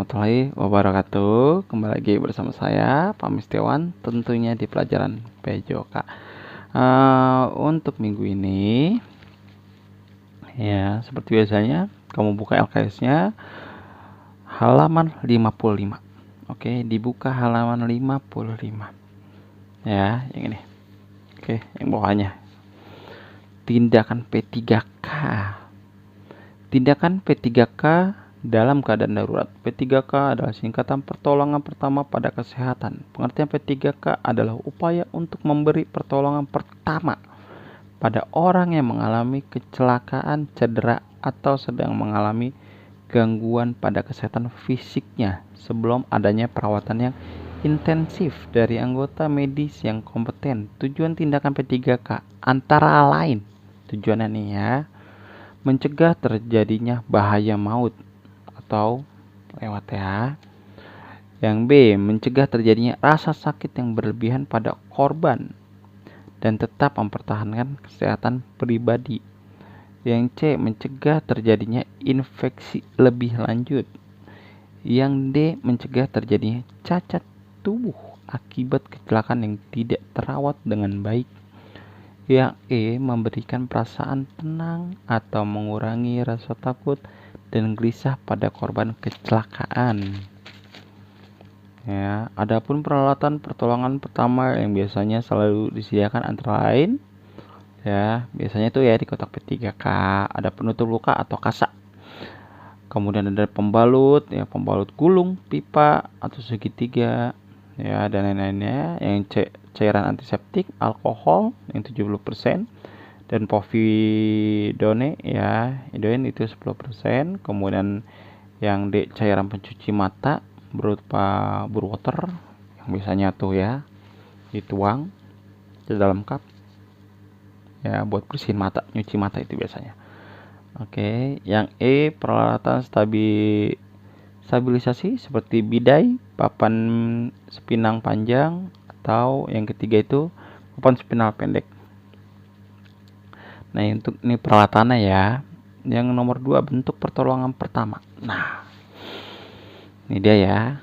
warahmatullahi wabarakatuh. Kembali lagi bersama saya, Pak Mistiawan, tentunya di pelajaran PJOK. Untuk minggu ini, ya seperti biasanya, kamu buka LKS-nya halaman 55. Oke, dibuka halaman 55. Ya, yang ini. Oke, yang bawahnya. Tindakan P3K. Tindakan P3K dalam keadaan darurat. P3K adalah singkatan pertolongan pertama pada kesehatan. Pengertian P3K adalah upaya untuk memberi pertolongan pertama pada orang yang mengalami kecelakaan, cedera, atau sedang mengalami gangguan pada kesehatan fisiknya sebelum adanya perawatan yang intensif dari anggota medis yang kompeten. Tujuan tindakan P3K antara lain, tujuannya nih ya, mencegah terjadinya bahaya maut atau lewat ya. Yang B, mencegah terjadinya rasa sakit yang berlebihan pada korban dan tetap mempertahankan kesehatan pribadi. Yang C, mencegah terjadinya infeksi lebih lanjut. Yang D, mencegah terjadinya cacat tubuh akibat kecelakaan yang tidak terawat dengan baik. Yang E, memberikan perasaan tenang atau mengurangi rasa takut dan gelisah pada korban kecelakaan. Ya, adapun peralatan pertolongan pertama yang biasanya selalu disediakan antara lain, ya biasanya itu ya di kotak P3K ada penutup luka atau kasak. Kemudian ada pembalut, ya pembalut gulung, pipa atau segitiga, ya dan lain-lainnya. Yang cairan antiseptik, alkohol yang 70%, dan povidone ya, iodin itu 10%. Kemudian yang D, cairan pencuci mata berupa blue water yang biasanya tuh ya dituang ke dalam cup ya buat bersihin mata, nyuci mata itu biasanya. Oke, yang E, peralatan stabilisasi seperti bidai, papan spinal panjang, atau yang ketiga itu papan spinal pendek. Nah, untuk ini peralatannya ya. Yang nomor 2, bentuk pertolongan pertama. Nah, ini dia ya.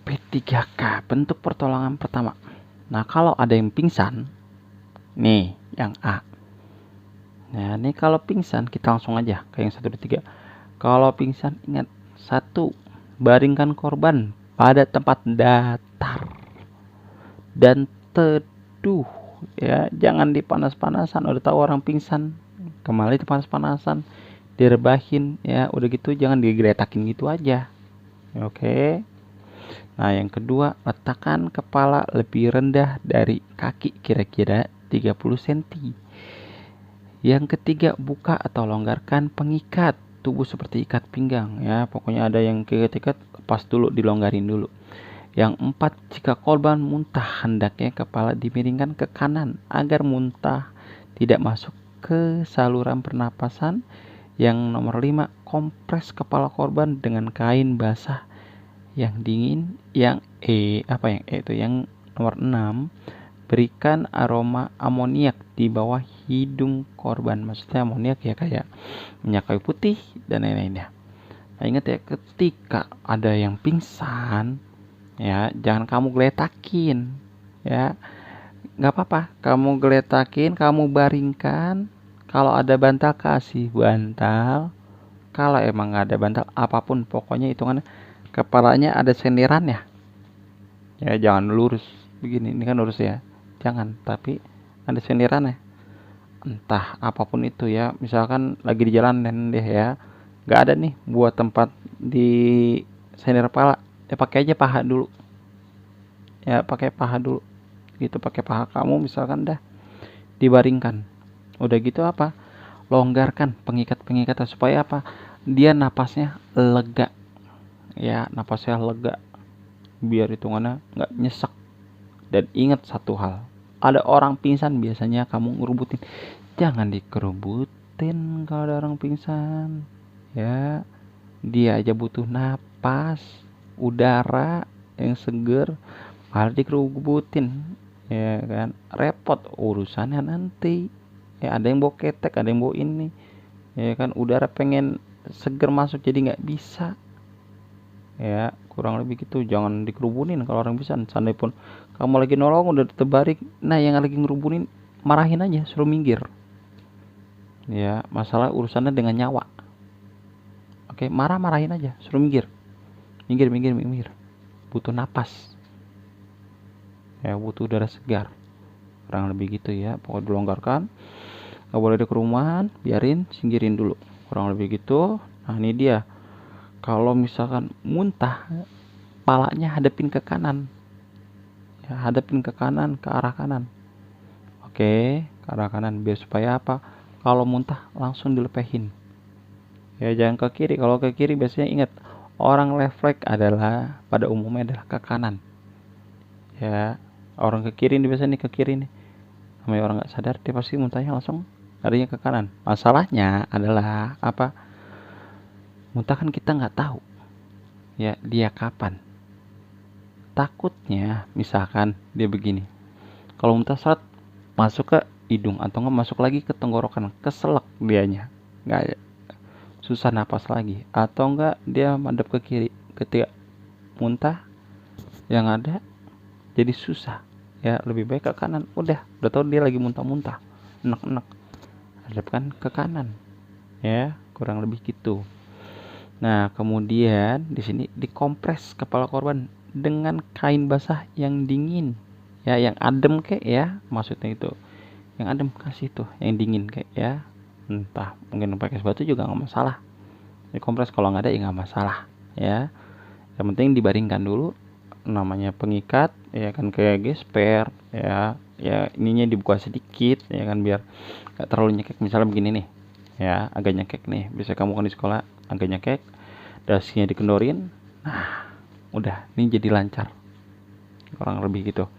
P3K, bentuk pertolongan pertama. Nah, kalau ada yang pingsan, nih yang A. Nah, ini kalau pingsan kita langsung aja ke yang 1, 2, 3. Kalau pingsan ingat, 1, baringkan korban pada tempat datar dan teduh ya, jangan dipanas-panasan. Udah tahu orang pingsan kembali dipanas-panasan, direbahin ya, udah gitu jangan digeretakin gitu aja. Oke. Nah, yang kedua, letakkan kepala lebih rendah dari kaki kira-kira 30 cm. Yang ketiga, buka atau longgarkan pengikat tubuh seperti ikat pinggang ya, pokoknya ada yang ikat-ikat lepas dulu, dilonggarin dulu. Yang 4, jika korban muntah hendaknya kepala dimiringkan ke kanan agar muntah tidak masuk ke saluran pernapasan. Yang nomor 5, kompres kepala korban dengan kain basah yang dingin. Yang E, yang E itu yang nomor 6, berikan aroma amoniak di bawah hidung korban. Maksudnya amoniak ya kayak minyak kayu putih dan lain-lainnya. Nah, ingat ya, ketika ada yang pingsan ya, jangan kamu geletakin ya. Nggak apa-apa kamu geletakin, kamu baringkan. Kalau ada bantal kasih bantal. Kalau emang nggak ada bantal, apapun pokoknya hitungannya kepalanya ada sendirannya ya, jangan lurus begini, ini kan lurus ya, jangan, tapi ada sendirannya. Entah apapun itu ya, misalkan lagi di jalan dan deh ya, nggak ada nih buat tempat di sendir kepala ya, pakai aja paha dulu ya, pakai paha dulu gitu, pakai paha kamu misalkan, dah dibaringkan, udah gitu apa, longgarkan pengikat-pengikatan supaya apa, dia napasnya lega ya, napasnya lega biar hitungannya nggak nyesek. Dan ingat satu hal, ada orang pingsan biasanya kamu ngerubutin, jangan dikerubutin. Kalau ada orang pingsan ya, dia aja butuh napas, udara yang seger, malah dikerubutin ya kan, repot urusannya nanti ya. Ada yang bawa ketek, ada yang bawa ini ya kan, udara pengen seger masuk jadi nggak bisa ya, kurang lebih gitu. Jangan dikerubunin kalau orang bisa. Seandainya pun kamu lagi nolong udah terbalik, nah yang lagi ngerubunin marahin aja, suruh minggir. Ya, masalah urusannya dengan nyawa. Oke, marahin aja, suruh minggir. Minggir. Butuh napas. Ya, butuh udara segar. Kurang lebih gitu ya. Pokoknya dilonggarkan. Gak boleh ada kerumunan, biarin, singkirin dulu. Kurang lebih gitu. Nah, ini dia. Kalau misalkan muntah, palanya hadapin ke kanan. Ya, hadapin ke kanan, ke arah kanan. Oke, ke arah kanan. Biar supaya apa? Kalau muntah langsung dilepehin. Ya, jangan ke kiri. Kalau ke kiri biasanya ingat, orang refleks adalah pada umumnya adalah ke kanan. Ya, orang ke kiri nih biasanya nih, ke kiri nih. Namanya orang nggak sadar, dia pasti muntahnya langsung larinya ke kanan. Masalahnya adalah apa? Muntah kan kita nggak tahu ya dia kapan. Takutnya misalkan dia begini, kalau muntah saat masuk ke hidung atau nggak masuk lagi ke tenggorokan, keselak dianya, nggak, susah napas lagi, atau enggak dia madep ke kiri, ketika muntah yang ada jadi susah. Ya lebih baik ke kanan. Udah tahu dia lagi muntah-muntah, enak-enak, hadapkan ke kanan. Ya, kurang lebih gitu. Nah, kemudian di sini dikompres kepala korban dengan kain basah yang dingin. Ya, yang adem kek ya, maksudnya itu. Yang adem kasih tuh, yang dingin kek ya. Entah, mungkin pakai es batu juga nggak masalah. Dikompres, kalau nggak ada ya nggak masalah. Ya, yang penting dibaringkan dulu. Namanya pengikat, ya kan, kayak gesper, ya. Ya, ininya dibuka sedikit, ya kan, biar nggak terlalu nyekek. Misalnya begini nih, ya, agak nyekek nih. Bisa kamu kan di sekolah agak nyekek, dasinya dikendorin. Nah, udah, ini jadi lancar. Kurang lebih gitu.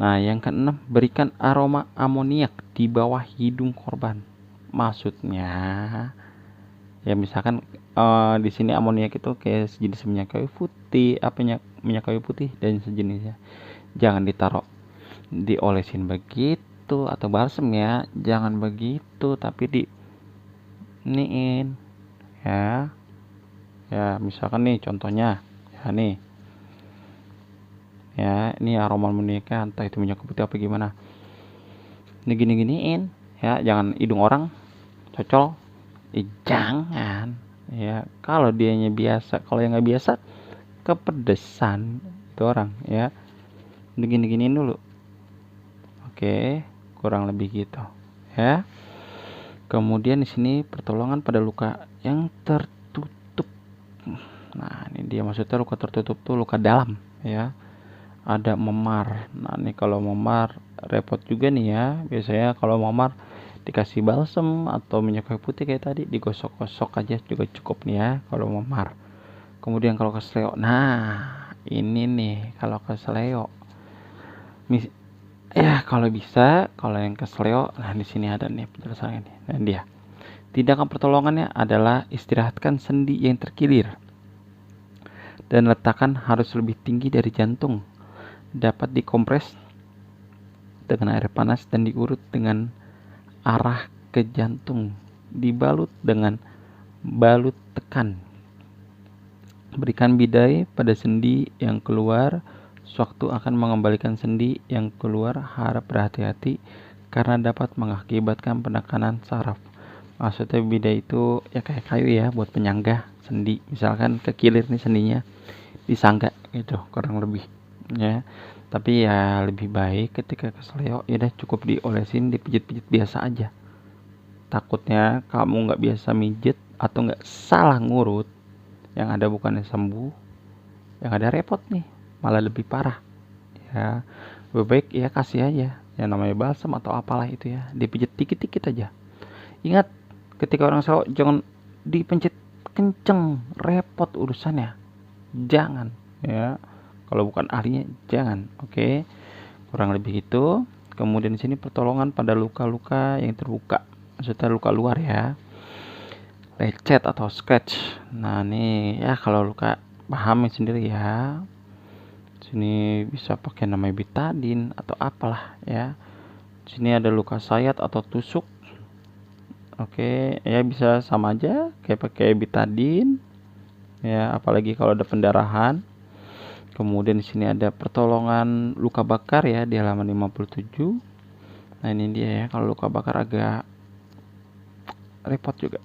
Nah, yang keenam, berikan aroma amoniak di bawah hidung korban. Maksudnya, ya misalkan di sini amoniak itu kayak sejenis minyak kayu putih, minyak kayu putih dan sejenisnya. Jangan ditaruh diolesin begitu atau balsem ya, jangan begitu, tapi di iniin ya. Ya, misalkan nih contohnya, ya nih. Ya, ini aroma amoniaknya entah itu minyak kayu putih apa gimana. Ini gini-giniin ya, jangan hidung orang cocol. Jangan ya, kalau dianya biasa, kalau yang nggak biasa kepedesan itu orang ya, gini-giniin dulu. Oke, kurang lebih gitu ya. Kemudian di sini pertolongan pada luka yang tertutup. Nah, ini dia maksudnya luka tertutup tuh luka dalam ya. Ada memar. Nah, ini kalau memar repot juga nih ya. Biasanya kalau memar dikasih balsem atau minyak kayu putih kayak tadi, digosok-gosok aja juga cukup nih ya kalau memar. Kemudian kalau kesleo, nah ini nih kalau kesleo, ya kalau bisa, kalau yang kesleo, nah di sini ada nih penjelasannya nih. Dan dia tindakan pertolongannya adalah istirahatkan sendi yang terkilir dan letakkan harus lebih tinggi dari jantung. Dapat dikompres dengan air panas dan diurut dengan arah ke jantung, dibalut dengan balut tekan. Berikan bidai pada sendi yang keluar. Sewaktu akan mengembalikan sendi yang keluar, harap berhati-hati karena dapat mengakibatkan penekanan saraf. Maksudnya bidai itu ya kayak kayu ya, buat penyangga sendi. Misalkan kekilir nih sendinya, disangga gitu kurang lebih ya. Tapi ya lebih baik ketika kesleo ya udah cukup diolesin, dipijit-pijit biasa aja. Takutnya kamu nggak biasa mijet atau nggak salah ngurut, yang ada bukannya sembuh, yang ada repot nih, malah lebih parah ya. Lebih baik ya kasih aja yang namanya balsam atau apalah itu ya, dipijit dikit-dikit aja. Ingat, ketika orang sawo jangan dipencet kenceng, repot urusannya. Jangan ya, kalau bukan ahlinya jangan. Oke, kurang lebih itu. Kemudian di sini pertolongan pada luka-luka yang terbuka, maksudnya luka luar ya, lecet atau scratch. Nah nih ya, kalau luka pahami sendiri ya. Sini bisa pakai namanya betadine atau apalah ya. Sini ada luka sayat atau tusuk. Oke, ya bisa sama aja kayak pakai betadine ya, apalagi kalau ada pendarahan. Kemudian di sini ada pertolongan luka bakar ya di halaman 57. Nah, ini dia ya, kalau luka bakar agak repot juga.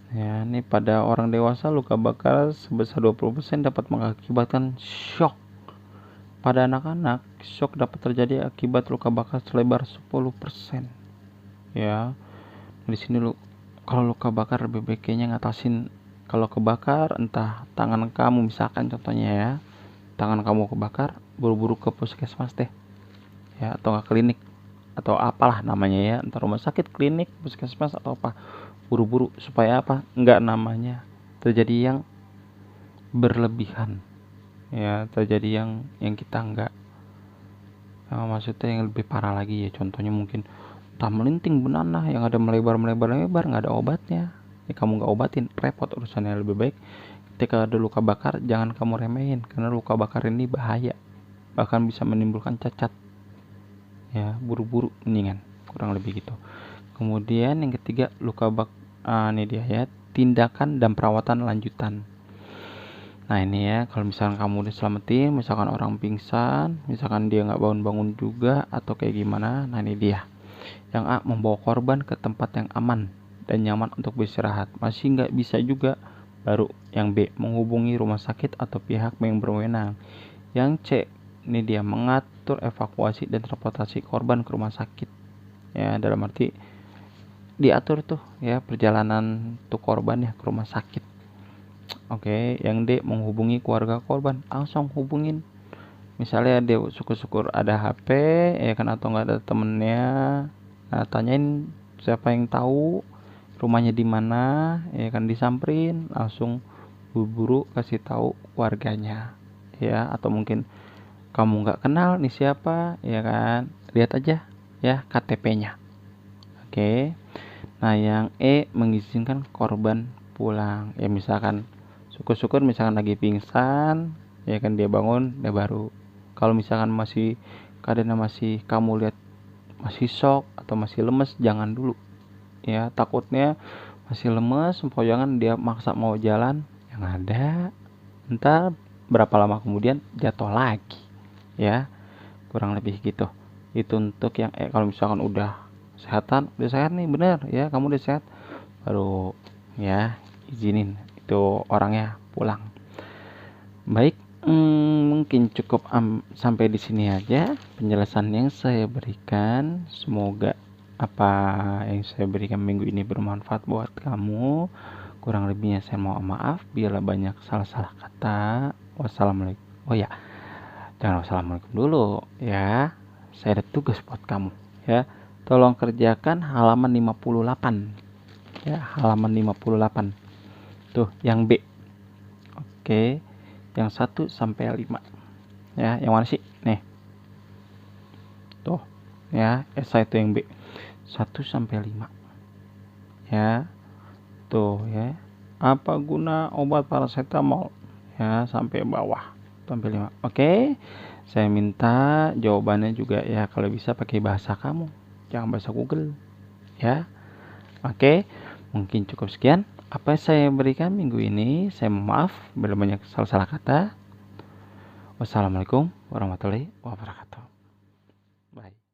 Ya, ini pada orang dewasa luka bakar sebesar 20% dapat mengakibatkan shock. Pada anak-anak, shock dapat terjadi akibat luka bakar selebar 10%. Ya, di sini kalau luka bakar lebih baik kayaknya ngatasin kalau kebakar, entah tangan kamu misalkan contohnya ya, tangan kamu kebakar, buru-buru ke puskesmas deh. Ya, atau ke klinik atau apalah namanya ya, entah rumah sakit, klinik, puskesmas atau apa. Buru-buru supaya apa? Enggak namanya terjadi yang berlebihan. Ya, terjadi yang kita enggak maksudnya yang lebih parah lagi ya, contohnya mungkin entah melinting benana yang ada melebar nggak ada obatnya ya, kamu nggak obatin repot urusannya. Lebih baik ketika ada luka bakar jangan kamu remehin, karena luka bakar ini bahaya, bahkan bisa menimbulkan cacat ya. Buru-buru mendingan, kurang lebih gitu. Kemudian yang ketiga ini dia ya, tindakan dan perawatan lanjutan. Nah ini ya, kalau misalkan kamu diselamatin, misalkan orang pingsan, misalkan dia nggak bangun-bangun juga atau kayak gimana, nah ini dia. Yang A, membawa korban ke tempat yang aman dan nyaman untuk beristirahat. Masih nggak bisa juga, baru yang B, menghubungi rumah sakit atau pihak yang berwenang. Yang C, ini dia, mengatur evakuasi dan transportasi korban ke rumah sakit. Ya, dalam arti diatur tuh ya perjalanan tuh korban ya ke rumah sakit. Oke, yang D, menghubungi keluarga korban. Langsung hubungin. Misalnya dia syukur-syukur ada HP ya kan, atau nggak ada temennya. Nah, tanyain siapa yang tahu rumahnya di mana, ya kan, disamperin, langsung buru-buru kasih tahu warganya. Ya, atau mungkin kamu nggak kenal nih siapa, ya kan, lihat aja ya KTP-nya. Oke. Nah, yang E, mengizinkan korban pulang. Ya misalkan syukur-syukur misalkan lagi pingsan, ya kan, dia bangun, dia baru. Kalau misalkan masih keadaannya masih kamu lihat masih shock atau masih lemes, jangan dulu. Ya, takutnya masih lemes, jangan dia maksa mau jalan, yang ada entar berapa lama kemudian jatuh lagi. Ya, kurang lebih gitu. Itu untuk yang kalau misalkan udah sehat nih, bener ya, kamu udah sehat, baru ya izinin itu orangnya pulang. Baik, mungkin cukup sampai di sini aja penjelasan yang saya berikan. Semoga apa yang saya berikan minggu ini bermanfaat buat kamu. Kurang lebihnya saya mohon maaf bila banyak salah-salah kata. Wassalamualaikum. Oh ya, jangan wassalamualaikum dulu ya. Saya ada tugas buat kamu ya. Tolong kerjakan halaman 58. Ya, halaman 58. Tuh, yang B. Oke. Yang 1 sampai 5. Ya, yang mana sih? Nih. Tuh. Ya, esai itu yang B. 1 sampai 5. Ya. Tuh ya. Apa guna obat paracetamol? Ya, sampai bawah. Sampai 5. Oke. Saya minta jawabannya juga ya kalau bisa pakai bahasa kamu. Jangan bahasa Google. Ya. Oke. Mungkin cukup sekian apa yang saya berikan minggu ini. Saya mohon maaf bila banyak salah-salah kata. Wassalamualaikum warahmatullahi wabarakatuh. Bye.